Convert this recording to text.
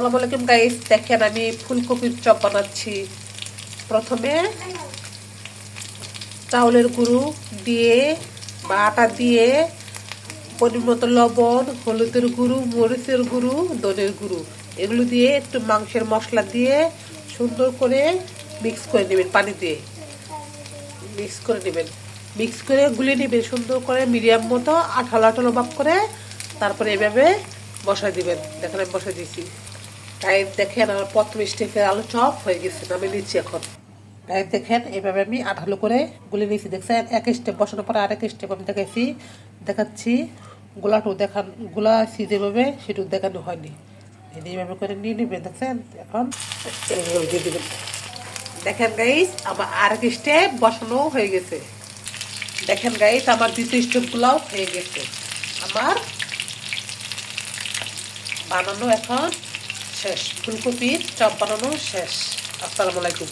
আসসালামু আলাইকুম গাইস, দেখেন আমি ফুলকপির চপ বানাচ্ছি। প্রথমে চাউলের গুঁড়ো দিয়ে বা আটা দিয়ে পরিমতো লবণ, হলুদের গুঁড়ো, মরিচের গুঁড়ো, ধনের গুঁড়ো এগুলো দিয়ে একটু মাংসের মশলা দিয়ে সুন্দর করে মিক্স করে নেবেন। পানি দিয়ে মিক্স করে নেবেন, মিক্স করে গুলিয়ে নেবেন সুন্দর করে মিডিয়াম মতো আঠালো আঠালো ভাব করে। তারপরে এভাবে বসাই দিবেন। দেখেন আমি বসাই দিয়েছি। তাই দেখেন আমার প্রথম স্টেপের আলু চপ হয়ে গেছে, আমি নিচ্ছি এখন। তাই দেখেন এইভাবে আমি আঠালো করে গুলে নিয়েছি। দেখছেন এক স্টেপ বসানোর পরে আরেক স্টেপ আমি দেখাচ্ছি। গোলাটু দেখান গোলাছি যেভাবে সেটু দেখানো হয়নি। এইভাবে করে নিয়ে নেবেন। দেখছেন এখন এইভাবে দিয়ে দিবেন। দেখেন গাইস আমার আরেক স্টেপ বসানো হয়ে গেছে। দেখেন গাইস আমার দ্বিতীয় স্টেপগুলোও হয়ে গেছে। আমার বানানো এখন শেষ, ফুলকপির চপ বানানো শেষ। আসসালামু আলাইকুম।